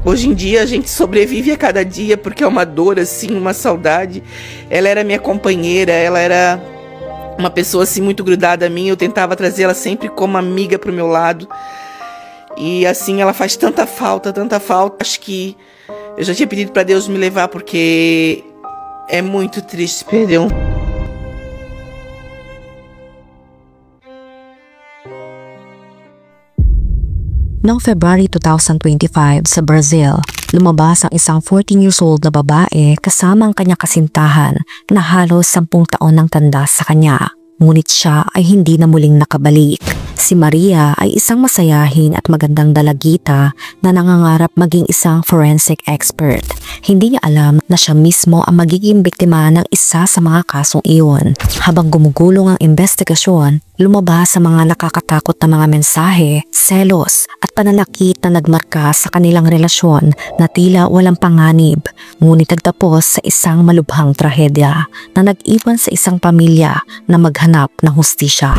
Hoje em dia a gente sobrevive a cada dia porque é uma dor assim, uma saudade. Ela era minha companheira, ela era uma pessoa assim muito grudada a mim. Eu tentava trazê-la sempre como amiga pro meu lado. E assim ela faz tanta falta, tanta falta. Acho que eu já tinha pedido para Deus me levar porque é muito triste perder um. Noong February 2025 sa Brazil, lumabas ang isang 14 years old na babae kasama ang kanyang kasintahan na halos 10 taon ng tanda sa kanya. Ngunit siya ay hindi na muling nakabalik. Si Maria ay isang masayahin at magandang dalagita na nangangarap maging isang forensic expert. Hindi niya alam na siya mismo ang magiging biktima ng isa sa mga kasong iyon. Habang gumugulong ang investigasyon, lumabas sa mga nakakatakot na mga mensahe, selos at pananakit na nagmarka sa kanilang relasyon na tila walang panganib, ngunit nagtapos sa isang malubhang trahedya na nag-iwan sa isang pamilya na maghanap ng hustisya.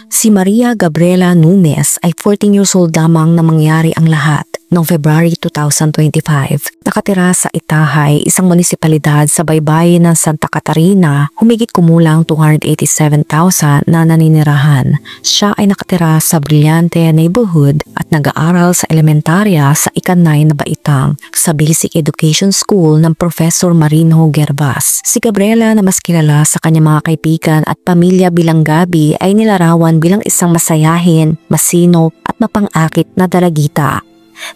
Si Maria Gabriela Nunes ay 14 years old lamang na mangyari ang lahat. Noong February 2025, nakatira sa Itahay, isang munisipalidad sa baybayin ng Santa Catarina, humigit kumulang 287,000 na naninirahan. Siya ay nakatira sa Brillante neighborhood at nag-aaral sa elementarya sa ika-9 na baitang sa Basic Education School ng Professor Marino Gervas. Si Gabriela na mas kilala sa kanyang mga kaibigan at pamilya bilang Gabi ay nilarawan bilang isang masayahin, masinop at mapang-akit na dalagita.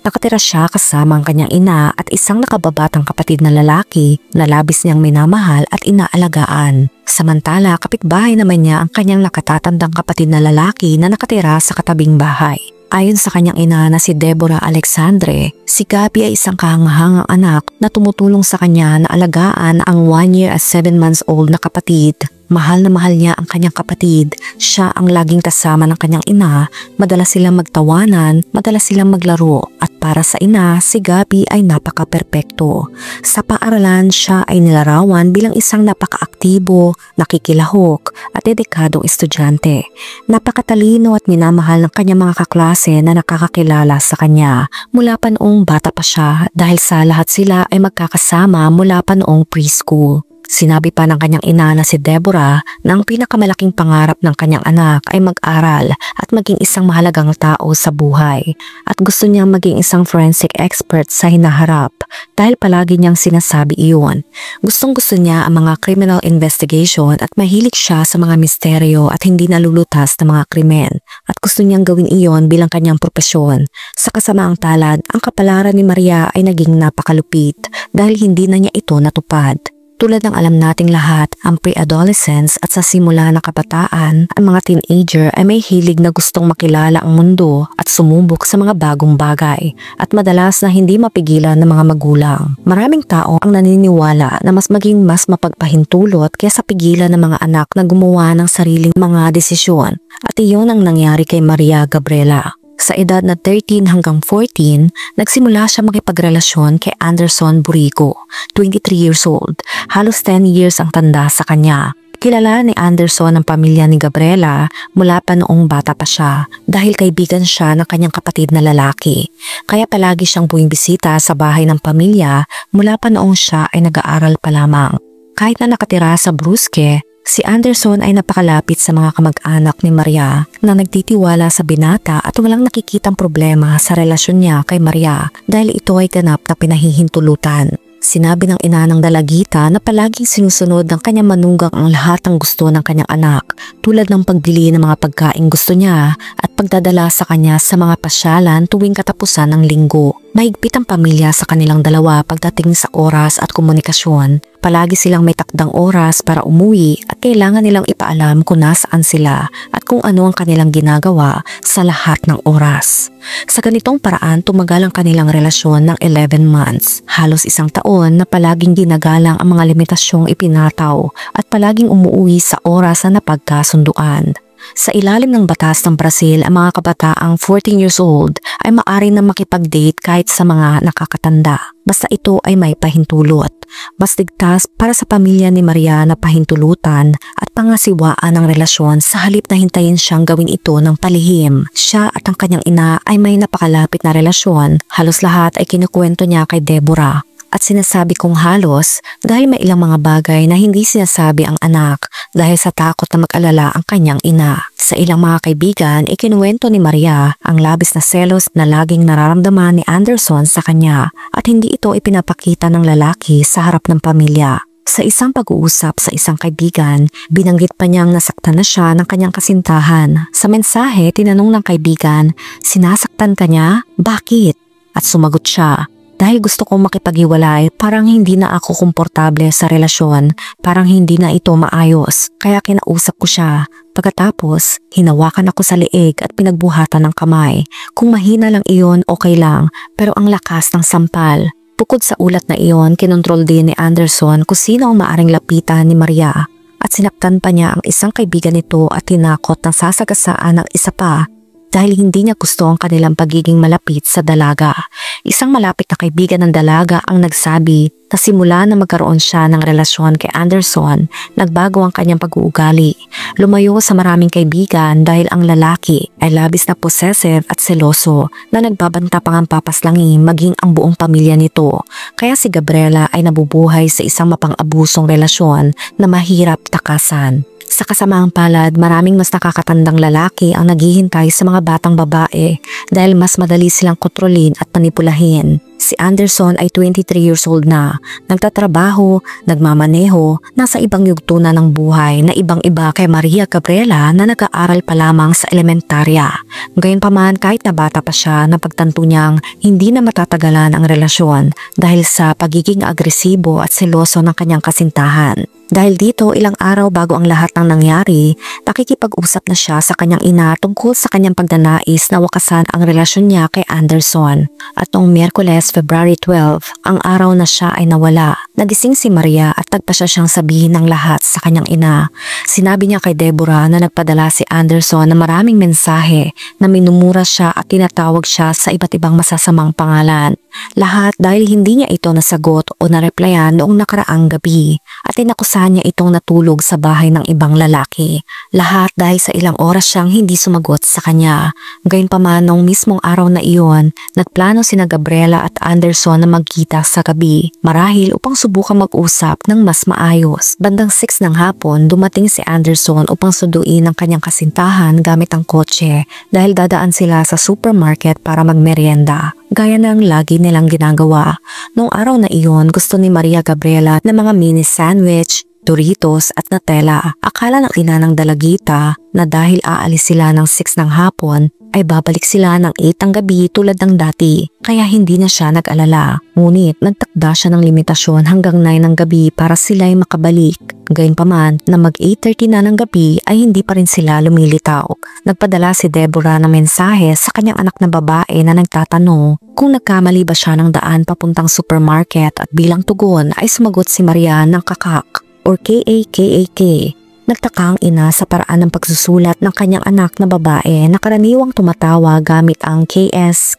Nakatira siya kasama ang kanyang ina at isang nakababatang kapatid na lalaki na labis niyang minamahal at inaalagaan. Samantala, kapitbahay naman niya ang kanyang nakatatandang kapatid na lalaki na nakatira sa katabing bahay. Ayon sa kanyang ina na si Deborah Alexandre, si Gabi ay isang kahangahangang anak na tumutulong sa kanya na alagaan ang 1 year at 7 months old na kapatid. Mahal na mahal niya ang kanyang kapatid. Siya ang laging kasama ng kanyang ina. Madalas silang magtawanan, madalas silang maglaro. At para sa ina, si Gabi ay napaka-perpekto. Sa paaralan, siya ay nilarawan bilang isang napaka-aktibo, nakikilahok at dedikadong estudyante. Napakatalino at minamahal ng kanyang mga kaklase na nakakakilala sa kanya. Mula pa noong bata pa siya dahil sa lahat sila ay magkakasama mula pa noong preschool. Sinabi pa ng kanyang ina na si Deborah na ang pinakamalaking pangarap ng kanyang anak ay mag-aral at maging isang mahalagang tao sa buhay. At gusto niyang maging isang forensic expert sa hinaharap dahil palagi niyang sinasabi iyon. Gustong-gusto niya ang mga criminal investigation at mahilig siya sa mga misteryo at hindi nalulutas na mga krimen. At gusto niyang gawin iyon bilang kanyang propesyon. Sa kasamaang palad, ang kapalaran ni Maria ay naging napakalupit dahil hindi na niya ito natupad. Tulad ng alam nating lahat, ang pre-adolescence at sa simula na kabataan, ang mga teenager ay may hilig na gustong makilala ang mundo at sumubok sa mga bagong bagay at madalas na hindi mapigilan ng mga magulang. Maraming tao ang naniniwala na mas maging mas mapagpahintulot kaysa pigilan ng mga anak na gumawa ng sariling mga desisyon at iyon ang nangyari kay Maria Gabriela. Sa edad na 13 hanggang 14, nagsimula siya makipagrelasyon kay Anderson Burigo, 23 years old. Halos 10 years ang tanda sa kanya. Kilala ni Anderson ang pamilya ni Gabriela mula pa noong bata pa siya dahil kaibigan siya ng kanyang kapatid na lalaki. Kaya palagi siyang bumisita sa bahay ng pamilya mula pa noong siya ay nag-aaral pa lamang. Kahit na nakatira sa Brusque, si Anderson ay napakalapit sa mga kamag-anak ni Maria na nagtitiwala sa binata at walang nakikitang problema sa relasyon niya kay Maria dahil ito ay ganap na pinahihintulutan. Sinabi ng ina ng dalagita na palaging sinusunod ng kanyang manugang ang lahat ng gusto ng kanyang anak tulad ng pagbili ng mga pagkain gusto niya at pagdadala sa kanya sa mga pasyalan tuwing katapusan ng linggo. Mahigpit ang pamilya sa kanilang dalawa pagdating sa oras at komunikasyon. Palagi silang may takdang oras para umuwi at kailangan nilang ipaalam kung nasaan sila at kung ano ang kanilang ginagawa sa lahat ng oras. Sa ganitong paraan, tumagal ang kanilang relasyon ng 11 months, halos isang taon na palaging ginagalang ang mga limitasyong ipinataw at palaging umuwi sa oras na napagkasunduan. Sa ilalim ng batas ng Brazil, ang mga kabataang 14 years old ay maaari na makipag-date kahit sa mga nakakatanda. Basta ito ay may pahintulot. Mas ligtas para sa pamilya ni Maria na pahintulutan at pangasiwaan ng relasyon sa halip na hintayin siyang gawin ito ng palihim. Siya at ang kanyang ina ay may napakalapit na relasyon. Halos lahat ay kinukwento niya kay Deborah. At sinasabi kong halos dahil may ilang mga bagay na hindi sinasabi ang anak dahil sa takot na mag-alala ang kanyang ina. Sa ilang mga kaibigan, ikinuwento ni Maria ang labis na selos na laging nararamdaman ni Anderson sa kanya at hindi ito ipinapakita ng lalaki sa harap ng pamilya. Sa isang pag-uusap sa isang kaibigan, binanggit pa niyang nasaktan na siya ng kanyang kasintahan. Sa mensahe, tinanong ng kaibigan, "Sinasaktan ka niya? Bakit?" At sumagot siya, "Dahil gusto kong makipaghiwalay, parang hindi na ako komportable sa relasyon, parang hindi na ito maayos. Kaya kinausap ko siya. Pagkatapos, hinawakan ako sa leeg at pinagbuhatan ng kamay. Kung mahina lang iyon, okay lang, pero ang lakas ng sampal." Bukod sa ulat na iyon, kinontrol din ni Anderson kung sino ang maaring lapitan ni Maria. At sinaktan pa niya ang isang kaibigan nito at tinakot ng sasagasaan ng isa pa dahil hindi niya gusto ang kanilang pagiging malapit sa dalaga. Isang malapit na kaibigan ng dalaga ang nagsabi na simula na magkaroon siya ng relasyon kay Anderson, nagbago ang kanyang pag-uugali. Lumayo sa maraming kaibigan dahil ang lalaki ay labis na possessive at seloso na nagbabanta pang ang papaslangin maging ang buong pamilya nito. Kaya si Gabriela ay nabubuhay sa isang mapang-abusong relasyon na mahirap takasan. Sa kasamaang palad, maraming mas nakakatandang lalaki ang naghihintay sa mga batang babae dahil mas madali silang kontrolin at manipulahin. Si Anderson ay 23 years old na, nagtatrabaho, nagmamaneho, nasa ibang yugto na ng buhay na ibang-iba kay Maria Gabriela na nag-aaral pa lamang sa elementarya. Gayunpaman kahit na bata pa siya, napagtanto niyang hindi na matatagalan ang relasyon dahil sa pagiging agresibo at seloso ng kanyang kasintahan. Dahil dito, ilang araw bago ang lahat ng nangyari, nakikipag-usap na siya sa kanyang ina tungkol sa kanyang pagdanais na wakasan ang relasyon niya kay Anderson. At noong Miyerkules, February 12, ang araw na siya ay nawala. Nagising si Maria at nagpasya siyang sabihin ng lahat sa kanyang ina. Sinabi niya kay Deborah na nagpadala si Anderson ng maraming mensahe na minumura siya at tinatawag siya sa iba't ibang masasamang pangalan. Lahat dahil hindi niya ito nasagot o nareplyan noong nakaraang gabi at inakusahan niya itong natulog sa bahay ng ibang lalaki. Lahat dahil sa ilang oras siyang hindi sumagot sa kanya. Gayunpaman noong mismong araw na iyon, nagplano sina Gabriela at Anderson na magkita sa gabi marahil upang subukang mag-usap ng mas maayos. Bandang 6 ng hapon, dumating si Anderson upang sunduin ang kanyang kasintahan gamit ang kotse dahil dadaan sila sa supermarket para magmerienda. Gaya ng lagi nilang ginagawa. Noong araw na iyon, gusto ni Maria Gabriela ng mga mini sandwich, Doritos at Nutella. Akala ng ina ng dalagita na dahil aalis sila ng 6 ng hapon, ay babalik sila ng 8 ng gabi tulad ng dati. Kaya hindi na siya nag-alala. Ngunit nagtakda siya ng limitasyon hanggang 9 ng gabi para sila ay makabalik. Gayunpaman na mag 8:30 na ng gabi ay hindi pa rin sila lumilitaw. Nagpadala si Deborah ng mensahe sa kanyang anak na babae na nagtatanong kung nagkamali ba siya ng daan papuntang supermarket at bilang tugon ay sumagot si Maria ng kakak or KAKAK. Nagtaka ang ina sa paraan ng pagsusulat ng kanyang anak na babae na karaniwang tumatawa gamit ang KS.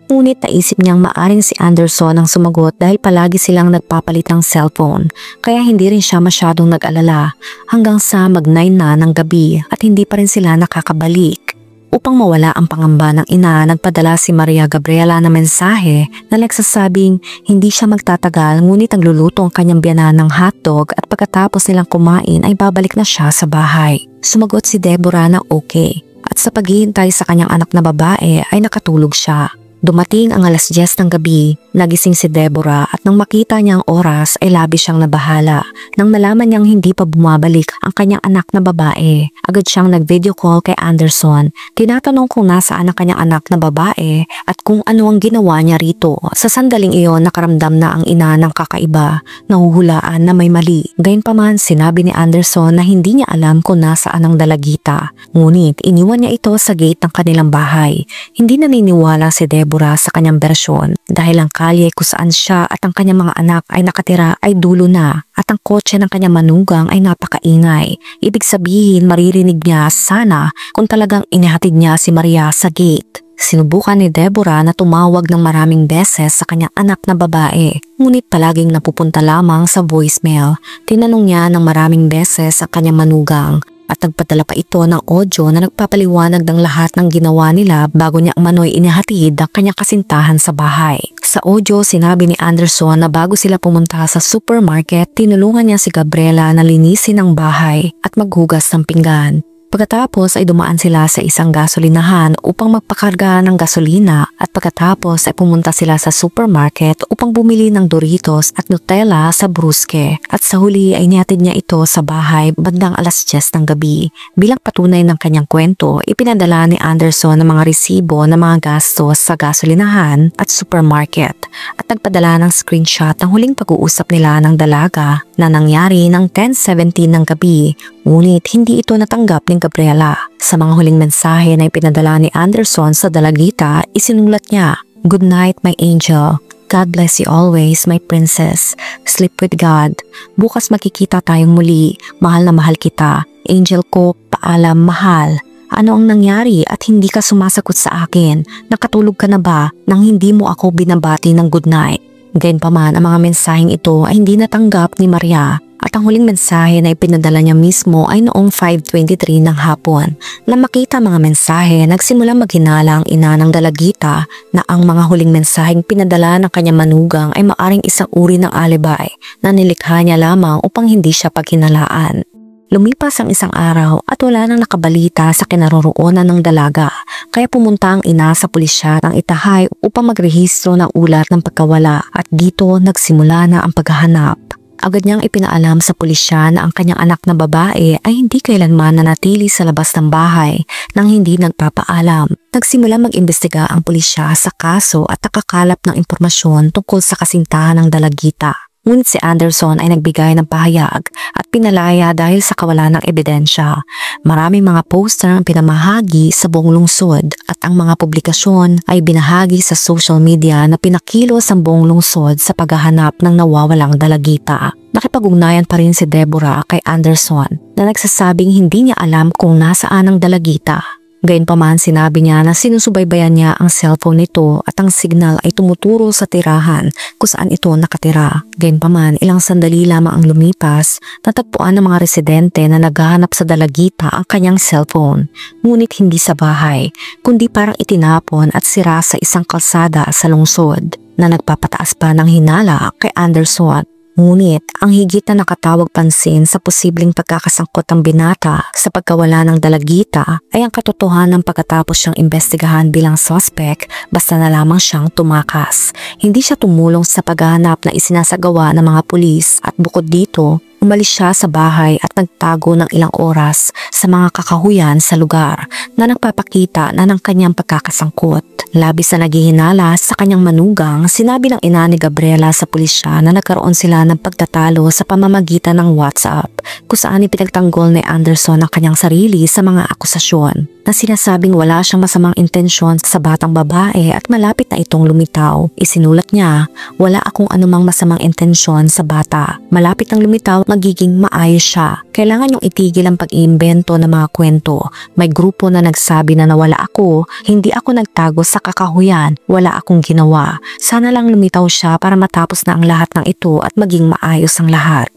Ngunit naisip niyang maaring si Anderson ang sumagot dahil palagi silang nagpapalit ng cellphone, kaya hindi rin siya masyadong nag-alala hanggang sa mag-9 na ng gabi at hindi pa rin sila nakakabalik. Upang mawala ang pangamba ng ina, nagpadala si Maria Gabriela na mensahe na nagsasabing hindi siya magtatagal ngunit nagluluto ang kanyang biyanan ng hotdog at pagkatapos nilang kumain ay babalik na siya sa bahay. Sumagot si Deborah na okay at sa paghihintay sa kanyang anak na babae ay nakatulog siya. Dumating ang 10:00 ng gabi, nagising si Deborah at nang makita niya ang oras ay labis siyang nabahala. Nang malaman niyang hindi pa bumabalik ang kanyang anak na babae, agad siyang nag-video call kay Anderson. Tinatanong kung nasaan ang kanyang anak na babae at kung ano ang ginawa niya rito. Sa sandaling iyon, nakaramdam na ang ina ng kakaiba, nahuhulaan na may mali. Gayunpaman, sinabi ni Anderson na hindi niya alam kung nasaan ang dalagita. Ngunit iniwan niya ito sa gate ng kanilang bahay. Hindi naniniwala si Deborah Deborah sa kanyang bersyon dahil ang kalye kung saan siya at ang kanyang mga anak ay nakatira ay dulo na at ang kotse ng kanyang manugang ay napakaingay. Ibig sabihin maririnig niya sana kung talagang inihatid niya si Maria sa gate. Sinubukan ni Deborah na tumawag ng maraming beses sa kanyang anak na babae, ngunit palaging napupunta lamang sa voicemail. Tinanong niya ng maraming beses ang kanyang manugang at nagpadala pa ito ng audio na nagpapaliwanag ng lahat ng ginawa nila bago niya umano'y inihatid ang kanyang kasintahan sa bahay. Sa audio, sinabi ni Anderson na bago sila pumunta sa supermarket, tinulungan niya si Gabriela na linisin ang bahay at maghugas ng pinggan. Pagkatapos ay dumaan sila sa isang gasolinahan upang magpakarga ng gasolina at pagkatapos ay pumunta sila sa supermarket upang bumili ng Doritos at Nutella sa Brusque at sa huli ay nihatid niya ito sa bahay bandang 10:00 ng gabi. Bilang patunay ng kanyang kwento, ipinadala ni Anderson ang mga resibo ng mga gastos sa gasolinahan at supermarket at nagpadala ng screenshot ng huling pag-uusap nila ng dalaga na nangyari ng 10:17 ng gabi, ngunit hindi ito natanggap ni Gabriela. Sa mga huling mensahe na ipinadala ni Anderson sa dalagita, isinulat niya, "Good night, my angel. God bless you always, my princess. Sleep with God. Bukas makikita tayong muli. Mahal na mahal kita. Angel ko, paalam, mahal. Ano ang nangyari at hindi ka sumasagot sa akin? Nakatulog ka na ba nang hindi mo ako binabati ng good night?" Gayunpaman, ang mga mensaheng ito ay hindi natanggap ni Maria at ang huling mensahe na ipinadala niya mismo ay noong 5:23 ng hapon. Nang makita mga mensahe, nagsimula maghinala ang ina ng dalagita na ang mga huling mensaheng pinadala ng kanyang manugang ay maaring isang uri ng alibi na nilikha niya lamang upang hindi siya paghinalaan. Lumipas ang isang araw at wala nang nakabalita sa kinaroroonan ng dalaga, kaya pumunta ang ina sa pulisya ng Itahay upang magrehistro ng ulat ng pagkawala at dito nagsimula na ang paghahanap. Agad niyang ipinaalam sa pulisya na ang kanyang anak na babae ay hindi kailanman nanatili sa labas ng bahay nang hindi nagpapaalam. Nagsimula mag-imbestiga ang pulisya sa kaso at nakakalap ng impormasyon tungkol sa kasintahan ng dalagita. Ngunit si Anderson ay nagbigay ng pahayag at pinalaya dahil sa kawalan ng ebidensya. Maraming mga poster ang pinamahagi sa buong lungsod at ang mga publikasyon ay binahagi sa social media na pinakilos ang buong lungsod sa paghahanap ng nawawalang dalagita. Nakipag-ugnayan pa rin si Deborah kay Anderson na nagsasabing hindi niya alam kung nasaan ang dalagita. Gayunpaman, sinabi niya na sinusubaybayan niya ang cellphone nito at ang signal ay tumuturo sa tirahan kung saan ito nakatira. Gayunpaman, ilang sandali lamang ang lumipas, natagpuan ng mga residente na naghahanap sa dalagita ang kanyang cellphone. Ngunit hindi sa bahay, kundi parang itinapon at sira sa isang kalsada sa lungsod na nagpapataas pa ng hinala kay Anderson. Ngunit ang higit na nakatawag pansin sa posibleng pagkakasangkot ng binata sa pagkawala ng dalagita ay ang katotohanan pagkatapos siyang imbestigahan bilang suspect basta na lamang siyang tumakas. Hindi siya tumulong sa paghahanap na isinasagawa ng mga pulis at bukod dito, umalis siya sa bahay at nagtago ng ilang oras sa mga kakahuyan sa lugar na nagpapakita na ng kanyang pagkakasangkot. Labis na naghihinala sa kanyang manugang, sinabi ng ina ni Gabriela sa pulisya na nagkaroon sila ng pagtatalo sa pamamagitan ng WhatsApp kung saan ipinagtanggol ni Anderson ang kanyang sarili sa mga akusasyon na sinasabing wala siyang masamang intensyon sa batang babae at malapit na itong lumitaw. Isinulat niya, "Wala akong anumang masamang intensyon sa bata. Malapit nang lumitaw, magiging maayos siya. Kailangan niyong itigil ang pag-iimbento ng mga kwento. May grupo na nagsabi na nawala ako, hindi ako nagtago sa kakahuyan, wala akong ginawa. Sana lang lumitaw siya para matapos na ang lahat ng ito at maging maayos ang lahat."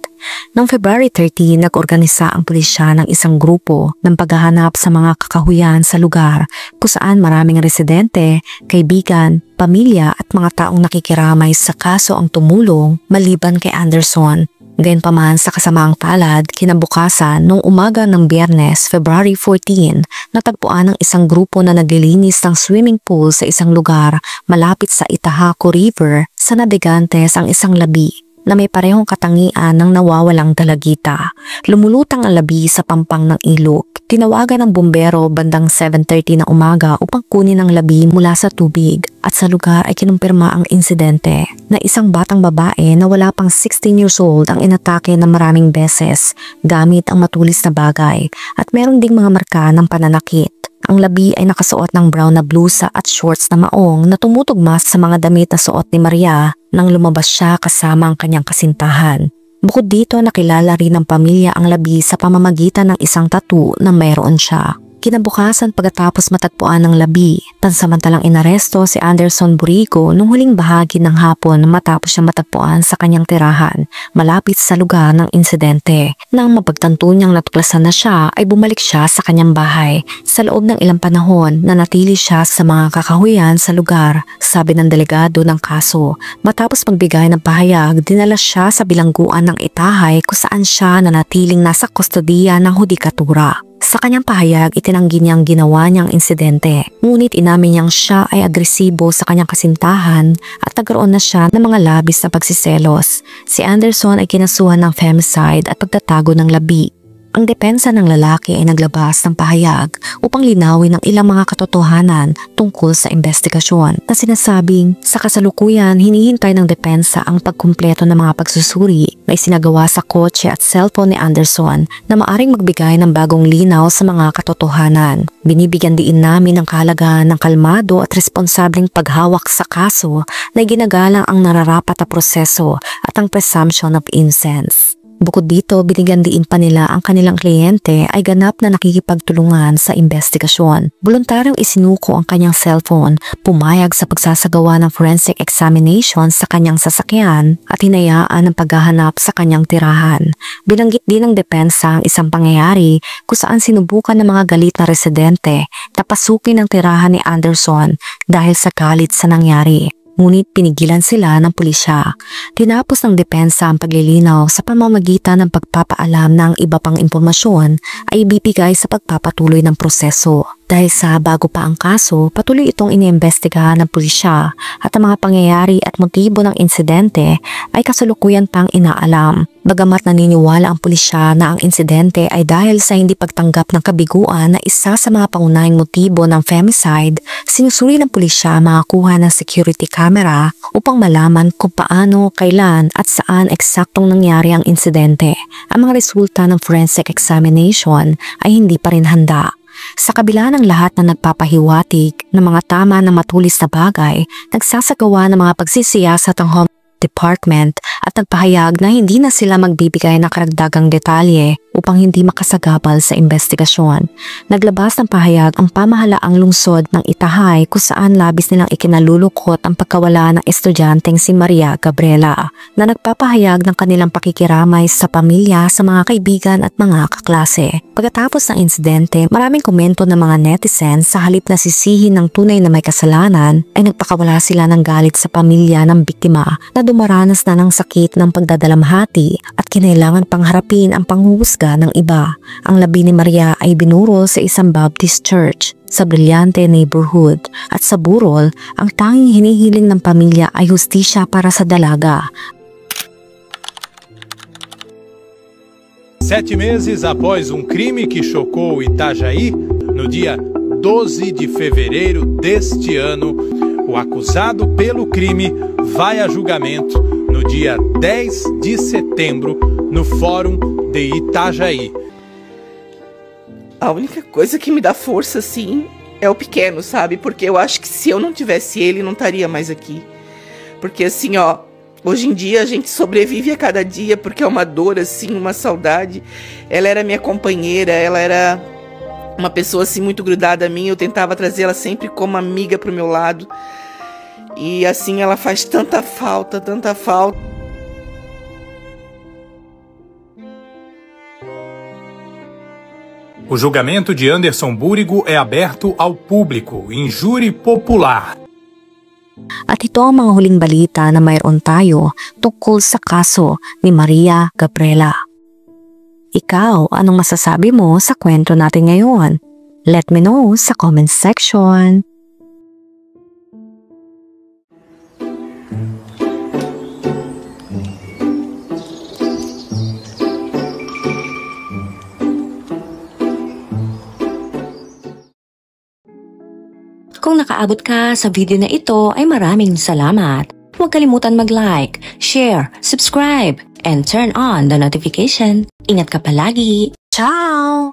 Noong February 30, nag-organisa ang pulisya ng isang grupo ng paghahanap sa mga kakahuyan sa lugar kung saan maraming residente, kaibigan, pamilya at mga taong nakikiramay sa kaso ang tumulong maliban kay Anderson. Gayunpaman, sa kasamaang palad, kinabukasan noong umaga ng Biyernes, February 14, natagpuan ng isang grupo na naglilinis ng swimming pool sa isang lugar malapit sa Itahaco River sa Navegantes ang isang labi na may parehong katangian ng nawawalang dalagita. Lumulutang ang labi sa pampang ng ilog. Tinawagan ng bumbero bandang 7:30 ng umaga upang kunin ang labi mula sa tubig at sa lugar ay kinumpirma ang insidente na isang batang babae na wala pang 16 years old ang inatake ng maraming beses gamit ang matulis na bagay at meron ding mga marka ng pananakit. Ang labi ay nakasuot ng brown na blusa at shorts na maong na tumutugma sa mga damit na suot ni Maria nang lumabas siya kasama ang kanyang kasintahan. Bukod dito, nakilala rin ng pamilya ang labi sa pamamagitan ng isang tattoo na mayroon siya. Kinabukasan pagkatapos matagpuan ng labi, pansamantalang inaresto si Anderson Burigo nung huling bahagi ng hapon matapos siya matagpuan sa kanyang tirahan malapit sa lugar ng insidente. Nang mapagtanto niyang natuklasan na siya ay bumalik siya sa kanyang bahay. Sa loob ng ilang panahon nanatili siya sa mga kakahuyan sa lugar, sabi ng delegado ng kaso. Matapos magbigay ng pahayag, dinala siya sa bilangguan ng Itahay kung saan siya nanatiling nasa kustodiya ng hudikatura. Sa kanyang pahayag, itinanggi niyang ginawa niyang insidente. Ngunit inamin niyang siya ay agresibo sa kanyang kasintahan at nagkaroon na siya ng mga labis na pagsiselos. Si Anderson ay kinasuhan ng femicide at pagtatago ng labi. Ang depensa ng lalaki ay naglabas ng pahayag upang linawin ang ilang mga katotohanan tungkol sa investigasyon na sinasabing sa kasalukuyan hinihintay ng depensa ang pagkumpleto ng mga pagsusuri na isinagawa sa kotse at cellphone ni Anderson na maaring magbigay ng bagong linaw sa mga katotohanan. Binibigyan din namin ng kahalagahan ng kalmado at responsableng paghawak sa kaso na ginagalang ang nararapat na proseso at ang presumption of innocence. Bukod dito, binigyan diin pa nila ang kanilang kliyente ay ganap na nakikipagtulungan sa investigasyon. Voluntaryong isinuko ang kanyang cellphone, pumayag sa pagsasagawa ng forensic examination sa kanyang sasakyan at hinayaan ang paghahanap sa kanyang tirahan. Binanggit din ng depensa ang isang pangyayari kung saan sinubukan ng mga galit na residente na pasukin ang tirahan ni Anderson dahil sa galit sa nangyari. Ngunit pinigilan sila ng pulisya. Tinapos ng depensa ang paglilinaw sa pamamagitan ng pagpapaalam na ang iba pang impormasyon ay ibibigay sa pagpapatuloy ng proseso. Dahil sa bago pa ang kaso, patuloy itong iniimbestigahan ng pulisya at ang mga pangyayari at motibo ng insidente ay kasalukuyan pang inaalam. Bagamat naniniwala ang pulisya na ang insidente ay dahil sa hindi pagtanggap ng kabiguan na isa sa mga pangunahing motibo ng femicide, sinusuri ng pulisya makakuha ng security camera upang malaman kung paano, kailan at saan eksaktong nangyari ang insidente. Ang mga resulta ng forensic examination ay hindi pa rin handa. Sa kabila ng lahat na nagpapahiwatig ng mga tama na matulis na bagay, nagsasagawa ng mga pagsisiyasat ang Home Department at nagpahayag na hindi na sila magbibigay ng karagdagang detalye upang hindi makasagabal sa investigasyon. Naglabas ng pahayag ang pamahalaang lungsod ng Itahay kung saan labis nilang ikinalulukot ang pagkawala ng estudyanteng si Maria Gabriela na nagpapahayag ng kanilang pakikiramay sa pamilya, sa mga kaibigan at mga kaklase. Pagkatapos ng insidente, maraming komento ng mga netizens sa halip na sisihin ng tunay na may kasalanan ay nagpakawala sila ng galit sa pamilya ng biktima na dumaranas na ng sakit ng pagdadalamhati at kinailangan pangharapin ang panghuhusga ng iba. Ang labi ni Maria ay binurol sa isang Baptist church sa Brillante neighborhood at sa burol, ang tanging hinihiling ng pamilya ay hustisya para sa dalaga. 7 meses após crime que chocou Itajaí, no dia 12 de fevereiro deste ano, o acusado pelo crime vai a julgamento no dia 10 de setembro no Fórum de Itajaí. A única coisa que me dá força, assim, é o pequeno, sabe? Porque eu acho que se eu não tivesse ele, não estaria mais aqui. Porque, assim, ó, hoje em dia a gente sobrevive a cada dia porque é uma dor, assim, uma saudade. Ela era minha companheira, ela era uma pessoa, assim, muito grudada a mim. Eu tentava trazê-la sempre como amiga pro meu lado. E, assim, ela faz tanta falta, tanta falta. O julgamento de Anderson Burigo é aberto ao público, em júri popular. At ito ang mga huling balita na mayroon tayo tungkol sa kaso ni Maria Gabriela. Ikaw, anong masasabi mo sa kwento natin ngayon? Let me know sa comment section. Kung nakaabot ka sa video na ito ay maraming salamat. Huwag kalimutan mag-like, share, subscribe, and turn on the notification. Ingat ka palagi. Ciao!